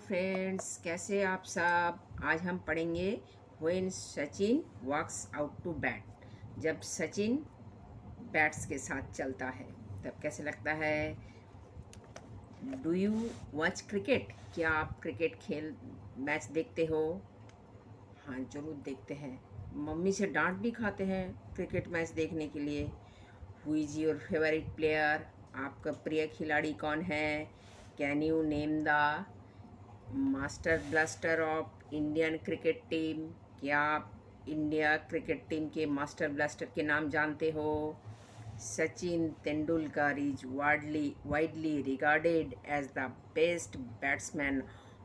Friends, कैसे आप सब। आज हम पढ़ेंगे when Sachin walks out to bat. जब सचिन बैट्स के साथ चलता है तब कैसे लगता है। Do you watch cricket? क्या आप क्रिकेट खेल मैच देखते हो? हाँ, ज़रूर देखते हैं। मम्मी से डांट भी खाते हैं क्रिकेट मैच देखने के लिए। Who is your favourite player? आपका प्रिय खिलाड़ी कौन है? Can you name the master blaster of Indian cricket team? क्या आप इंडिया क्रिकेट टीम के मास्टर ब्लास्टर के नाम जानते हो? Sachin Tendulkar is widely regarded as the best batsman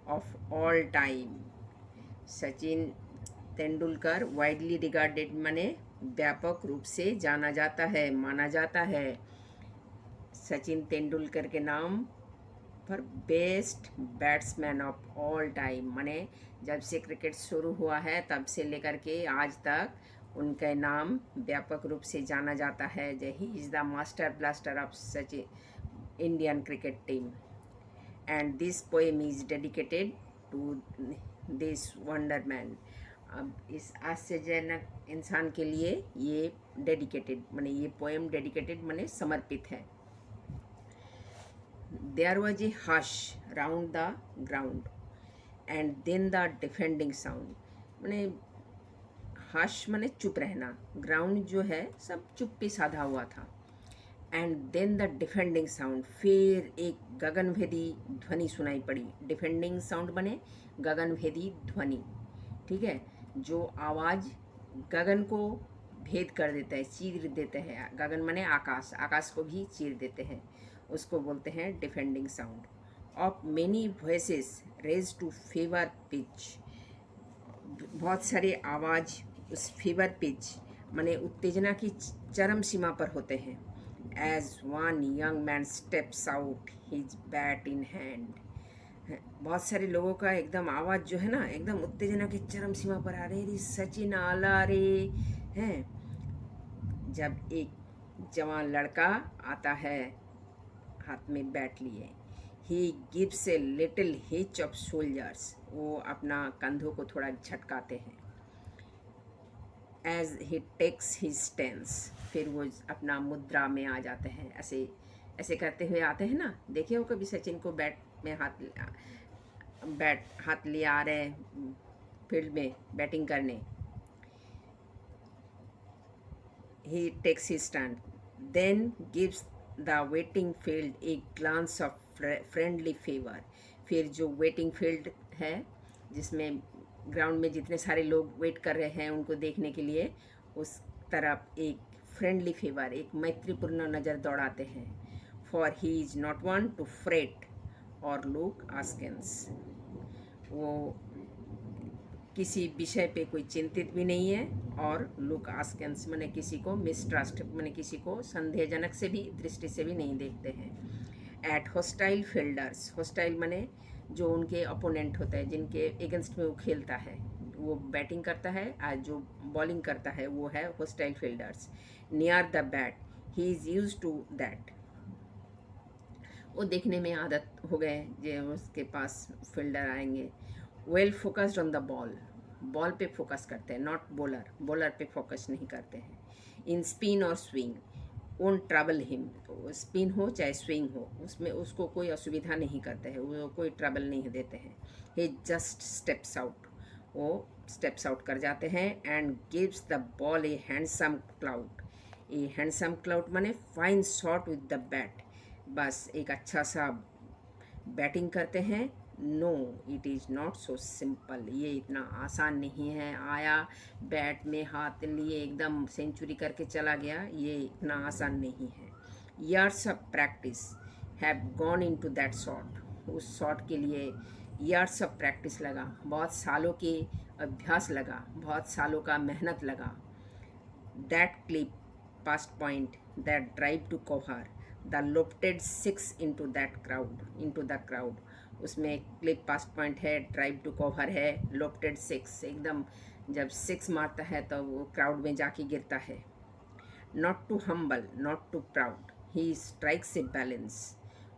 of all time. Sachin Tendulkar widely regarded माने व्यापक रूप से जाना जाता है, माना जाता है। सचिन तेंदुलकर के नाम पर best batsman of all time माने जब से क्रिकेट शुरू हुआ है तब से लेकर के आज तक उनका नाम व्यापक रूप से जाना जाता है। He is the master blaster of Sachin Indian cricket team and this poem is dedicated to this wonderman. अब इस आश्चर्यजनक इंसान के लिए ये डेडिकेटेड माने ये पोएम डेडिकेटेड माने समर्पित है। There was a hush round the ground and then the defending sound। माने हश माने चुप रहना, ग्राउंड जो है सब चुप्पी साधा हुआ था। And then the defending sound, फिर एक गगनभेदी ध्वनि सुनाई पड़ी। डिफेंडिंग साउंड बने गगनभेदी ध्वनि, ठीक है, जो आवाज़ गगन को भेद कर देता है, चीर देते हैं। गगन माने आकाश, आकाश को भी चीर देते हैं, उसको बोलते हैं defending sound. Of many voices raise to fever pitch, बहुत सारे आवाज़ उस फीवर पिच माने उत्तेजना की चरम सीमा पर होते हैं। As one young man steps out his bat in hand, बहुत सारे लोगों का एकदम आवाज़ जो है ना एकदम उत्तेजना की चरम सीमा पर आ रही है। सचिन आला रे हैं। जब एक जवान लड़का आता है हाथ में बैट लिए, he gives a little hitch of soldiers, वो अपना कंधों को थोड़ा झटकाते हैं। एज ही टेक्स हिज स्टेंस, फिर वो अपना मुद्रा में आ जाते हैं, ऐसे ऐसे करते हुए आते हैं ना। देखे हो कभी सचिन को बैट हाथ लिए आ रहे हैं फील्ड में बैटिंग करने। he takes his stand, then gives the waiting field a glance of friendly favor। फिर जो वेटिंग फील्ड है जिसमें ग्राउंड में जितने सारे लोग वेट कर रहे हैं उनको देखने के लिए, उस तरफ एक फ्रेंडली फेवर, एक मैत्रीपूर्ण नज़र दौड़ाते हैं। For he is not one two freight और लुक आस्केंस, वो किसी विषय पे कोई चिंतित भी नहीं है। और लुक आस्केंस मैंने किसी को मिसट्रस्ट मैंने किसी को संदेहजनक से भी दृष्टि से भी नहीं देखते हैं। एट हॉस्टाइल फील्डर्स, हॉस्टाइल मैंने जो उनके अपोनेंट होते हैं, जिनके अगेंस्ट में वो खेलता है, वो बैटिंग करता है, आज जो बॉलिंग करता है वो है hostile fielders. Near the bat he is used to that, वो देखने में आदत हो गए जो उसके पास फील्डर आएंगे। Well focused on the ball, ball पे फोकस करते हैं, नॉट बॉलर पे फोकस नहीं करते हैं। इन स्पिन और swing won't trouble him, spin हो चाहे स्विंग हो उसमें उसको कोई असुविधा नहीं करते हैं, वो कोई ट्रबल नहीं देते हैं। ही जस्ट स्टेप्स आउट, वो स्टेप्स आउट कर जाते हैं। And gives the ball a handsome clout, a handsome clout माने fine shot with the bat, बस एक अच्छा सा बैटिंग करते हैं। No it is not so simple, ये इतना आसान नहीं है। आया बैट में हाथ लिए एकदम सेंचुरी करके चला गया, ये इतना आसान नहीं है। Years of practice have gone into that shot शॉट, उस शॉट के लिए ईयर्स ऑफ प्रैक्टिस लगा, बहुत सालों के अभ्यास लगा, बहुत सालों का मेहनत लगा। That clip past point that drive to cover the lofted six into the crowd, उसमें एक क्लिप पास्ट पॉइंट है, ड्राइव टू कवर है, लोफ्टेड सिक्स, एकदम जब सिक्स मारता है तो वो क्राउड में जाके गिरता है। Not too humble not too proud he strikes a balance,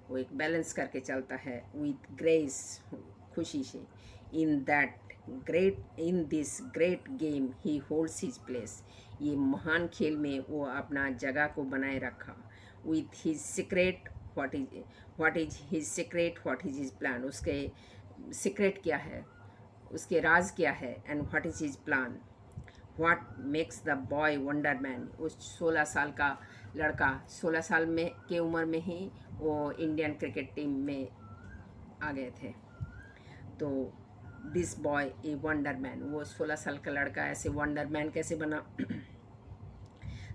वो एक बैलेंस करके चलता है। विथ ग्रेस, खुशी से। In this great game he holds his place. ये महान खेल में वो अपना जगह को बनाए रखा। With his secret, what is his secret, what is his plan. उसके सीक्रेट क्या है, उसके राज क्या है, and what is his plan. What makes the boy wonder man. उस 16 साल का लड़का 16 साल में के उम्र में ही वो इंडियन क्रिकेट टीम में आ गए थे। तो this boy a wonder man, वो 16 साल का लड़का ऐसे वंडर मैन कैसे बना।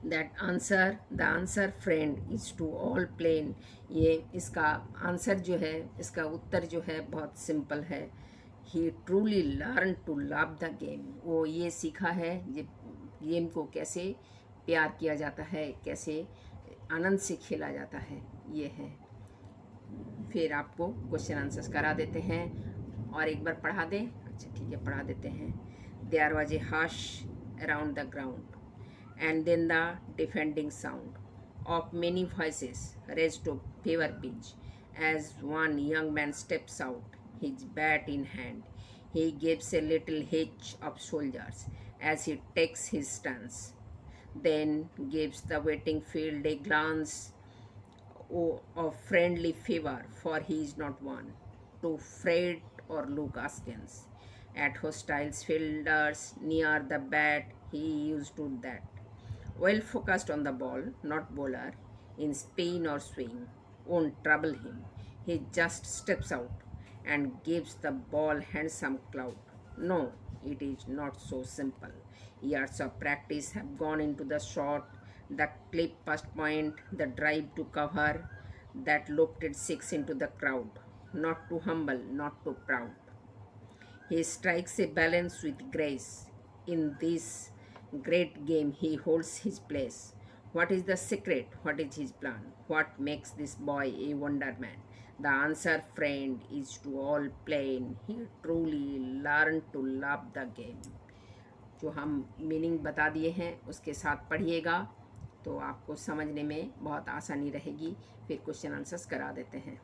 The answer friend is to all plain. ये इसका आंसर जो है, इसका उत्तर जो है बहुत सिंपल है। He truly learn to love the game. वो ये सीखा है ये गेम को कैसे प्यार किया जाता है, कैसे आनंद से खेला जाता है, ये है। फिर आपको क्वेश्चन आंसर्स करा देते हैं और एक बार पढ़ा दें। अच्छा ठीक है, पढ़ा देते हैं। There was a hush around the ground and then the defending sound of many voices raised to fever pitch as one young man steps out, his bat in hand. He gives a little hitch of soldiers as he takes his stance, then gives the waiting field a glance of friendly favor, for he is not one to fret or look askance at hostile fielders near the bat. He used to that, well focused on the ball, not bowler, in spin or swing, won't trouble him. He just steps out and gives the ball handsome clout. No, it is not so simple. Years of practice have gone into the shot, the clip past point, the drive to cover, that lofted six into the crowd. Not too humble, not too proud. He strikes a balance with grace. In this great game, he holds his place. What is the secret? What is his plan? What makes this boy a wonder man? The answer, friend, is to all plain. He truly learned to love the game. जो हम meaning बता दिए हैं उसके साथ पढ़िएगा तो आपको समझने में बहुत आसानी रहेगी। फिर क्वेश्चन आंसर्स करा देते हैं।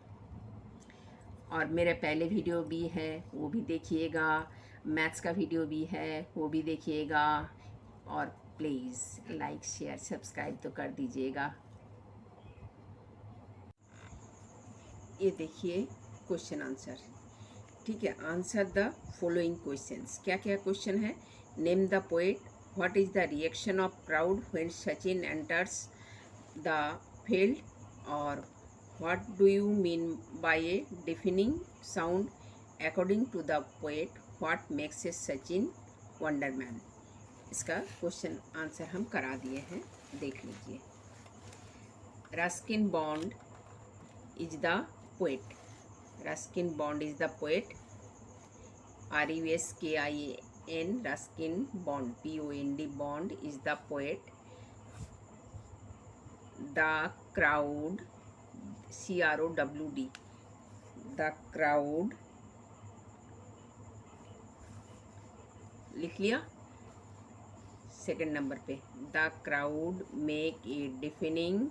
और मेरे पहले वीडियो भी है वो भी देखिएगा, मैथ्स का वीडियो भी है वो भी देखिएगा, और प्लीज़ लाइक शेयर सब्सक्राइब तो कर दीजिएगा। ये देखिए क्वेश्चन आंसर, ठीक है। Answer the following questions. क्या क्या क्वेश्चन है? Name the poet, what is the reaction of crowd when Sachin enters the field, और what do you mean by a deafening sound? According to the poet, what makes a Sachin wonderman? इसका question answer हम करा दिए हैं, देख लीजिए। Ruskin Bond is the poet. Ruskin Bond is the poet. RUSKIN, Ruskin Bond, POND, Bond is the poet. The crowd, CROWD, the crowd, लिख लिया। Second number पे, the crowd make a defining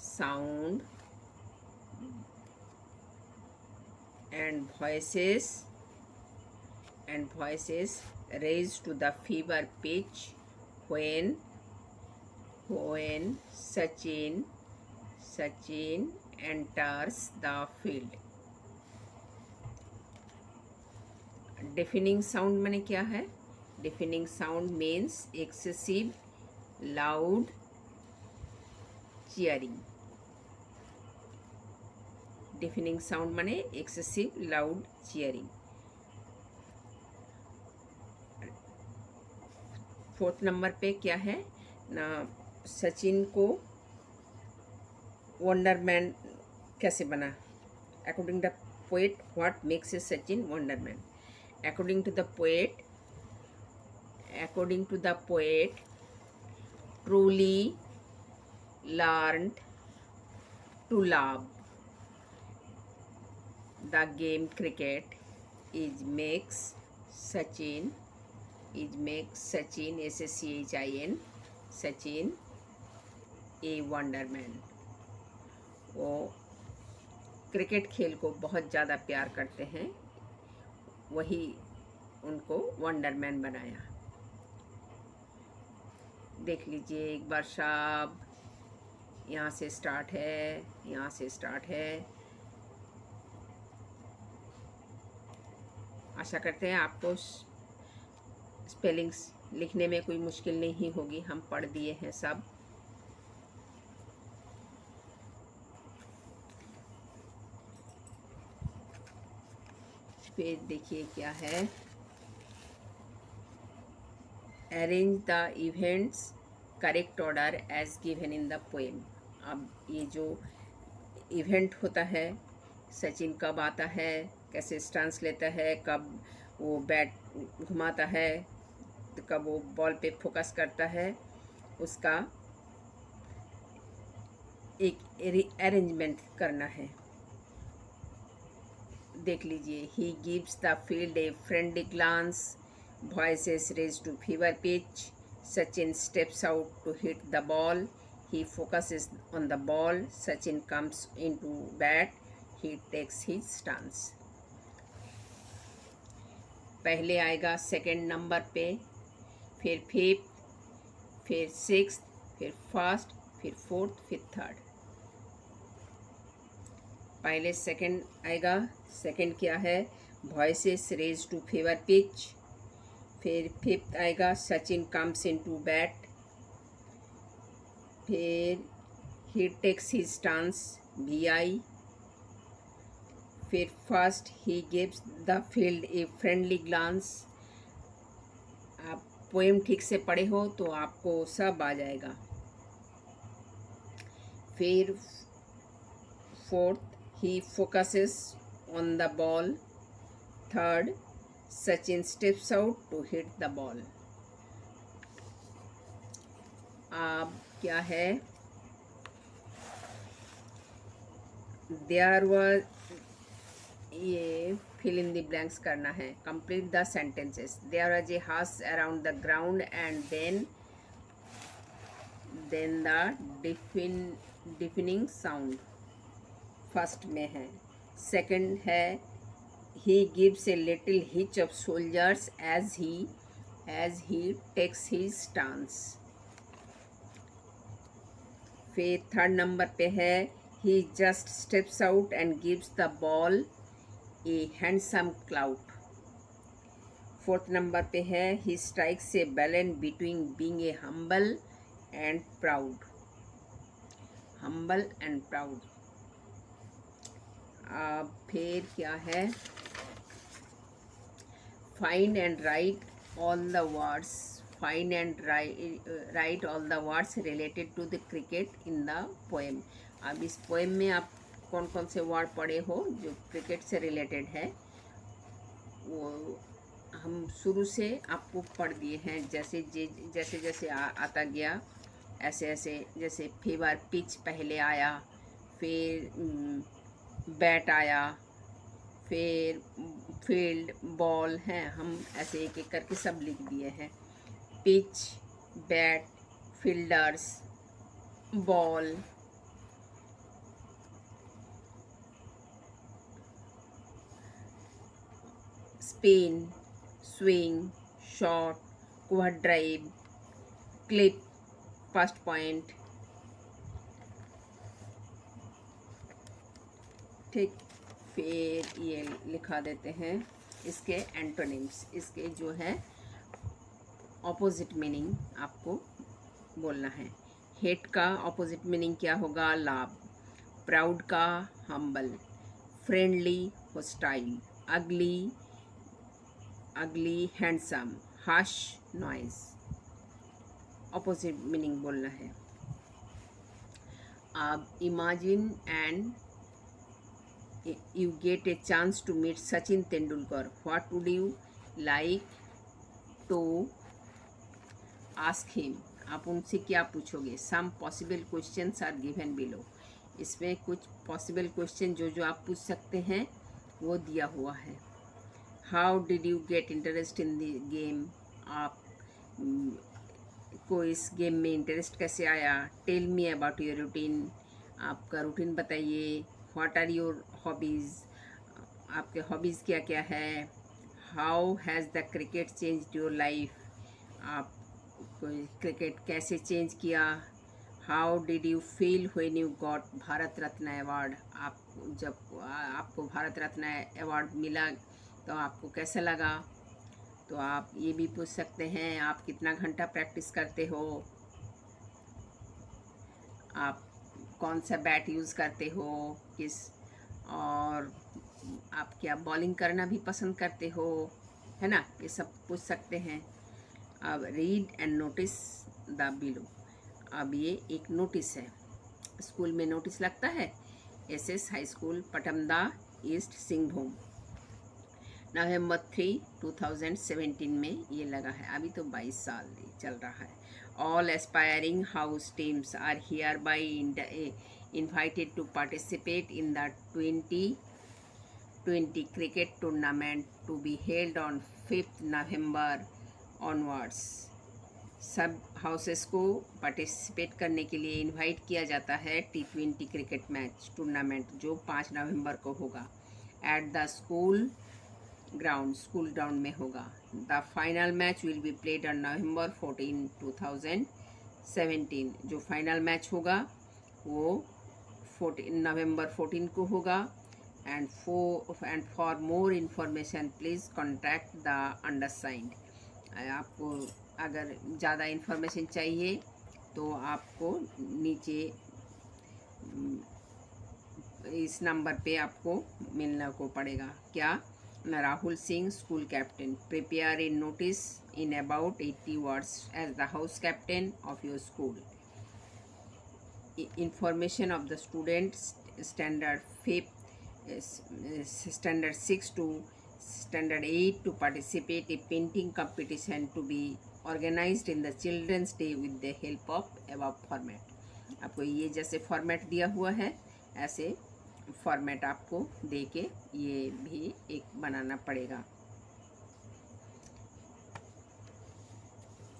sound and voices raised to the fever pitch when Sachin enters the field. Deafening sound माने क्या है? Deafening sound means excessive loud cheering. Deafening sound माने excessive loud cheering. Fourth number पे क्या है ना, सचिन को wonderman कैसे बना? According the poet, what makes a Sachin wonderman? According to the poet, truly learned to love the game cricket is makes Sachin SACHIN, Sachin a wonderman. वो cricket खेल को बहुत ज़्यादा प्यार करते हैं वही उनको वंडरमैन बनाया। देख लीजिए एक बार साहब, यहाँ से स्टार्ट है, यहाँ से स्टार्ट है। आशा करते हैं आपको स्पेलिंग्स लिखने में कोई मुश्किल नहीं होगी, हम पढ़ दिए हैं सब। फिर देखिए क्या है, arrange the events correct order as given in the poem. अब ये जो इवेंट होता है, सचिन कब आता है, कैसे स्टांस लेता है, कब वो बैट घुमाता है, तो कब वो बॉल पे फोकस करता है, उसका एक अरेंजमेंट करना है। देख लीजिए, he gives the field a friendly glance, voices raise to fever pitch, Sachin steps out to hit the ball, he focuses on the ball, Sachin comes into bat, he takes his stance। पहले आएगा second number पे, फिर fifth, फिर sixth, फिर first, फिर fourth, फिर third. पहले second आएगा, सेकंड क्या है, voices raise to fever pitch. फिर फिफ्थ आएगा, सचिन कम्स इनटू बैट। फिर he takes his stance, VI। फिर first, he gives the field a friendly glance. आप पोएम ठीक से पढ़े हो तो आपको सब आ जाएगा। फिर fourth, he focuses on the ball. Third, Sachin steps out to hit the ball. अब क्या है, देयर वाज, ये फिल इन द ब्लैंक्स करना है, complete the sentences. There was a hush around the ground and then the defining sound, first में है। Second है, he gives a little hitch of soldiers as he takes his stance। फिर third number पे है, he just steps out and gives the ball a handsome clout। Fourth number पे है, he strikes a balance between being a humble and proud। अब फिर क्या है, find and write all the words, write all the words related to the cricket in the poem। अब इस poem में आप कौन कौन से वर्ड पढ़े हो जो क्रिकेट से रिलेटेड है, वो हम शुरू से आपको पढ़ दिए हैं। जैसे जैसे आता गया, ऐसे ऐसे, जैसे फीवर पिच पहले आया, फिर बैट आया, फिर फील्ड, बॉल हैं, हम ऐसे एक एक करके सब लिख दिए हैं। Pitch, bat, fielders, ball, spin, swing, shot, cover drive, clip, first point. ठीक, फिर ये लिखा देते हैं इसके एंटोनिम्स, इसके जो है ऑपोजिट मीनिंग आपको बोलना है। हेट का ऑपोजिट मीनिंग क्या होगा, लाभ। प्राउड का humble. Friendly hostile. Ugly handsome. Hush noise. Opposite meaning बोलना है। अब imagine and you get a chance to meet Sachin Tendulkar, what would you like to ask him? आप उनसे क्या पूछोगे। some possible questions are given below। इसमें कुछ possible question जो आप पूछ सकते हैं वो दिया हुआ है। how did you get interest in the game? आप को इस गेम में इंटरेस्ट कैसे आया। Tell me about your routine, आपका रूटीन बताइए। व्हाट आर योर हॉबीज़, आपके हॉबीज़ क्या क्या है। How has the cricket change your life, आप कोई क्रिकेट कैसे चेंज किया। How did you feel when you got Bharat Ratna award, आप जब आपको भारत रत्न अवार्ड मिला तो आपको कैसा लगा। तो आप ये भी पूछ सकते हैं, आप कितना घंटा प्रैक्टिस करते हो, आप कौन सा बैट यूज़ करते हो, किस, और आप क्या बॉलिंग करना भी पसंद करते हो, है ना, ये सब पूछ सकते हैं। अब read and notice the below, अब ये एक नोटिस है, स्कूल में नोटिस लगता है, SS high school Patamda east Singhbhum, November 3, 2017 में ये लगा है, अभी तो 22 साल चल रहा है। All aspiring house teams are here by invited to participate in the 2020 cricket tournament to be held on 5th November onwards. सब हाउसेस को पार्टिसिपेट करने के लिए इनवाइट किया जाता है T20 क्रिकेट मैच टूर्नामेंट जो 5 नवंबर को होगा एट द स्कूल ग्राउंड में होगा। The final match will be played on November 14, 2017, जो फाइनल मैच होगा वो नवंबर 14 को होगा। And for more information please contact the undersigned, आपको अगर ज़्यादा इन्फॉर्मेशन चाहिए तो आपको नीचे इस नंबर पे आपको मिलना को पड़ेगा। क्या, Rahul Singh school captain, prepare in notice in about 80 words as the house captain of your school. Information of the students standard 6 to standard 8 to participate in painting competition to be organized in the children's day with the help of above format। आपको ये जैसे format दिया हुआ है ऐसे format आपको दे के ये भी एक बनाना पड़ेगा।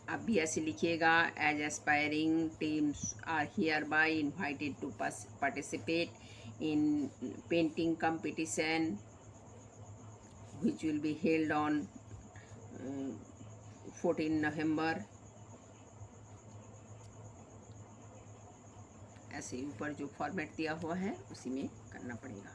आप भी ऐसे लिखिएगा, as aspiring teams are here by invited to participate in painting competition which will be held on 14 November. ऐसे ऊपर जो फॉर्मेट दिया हुआ है उसी में करना पड़ेगा।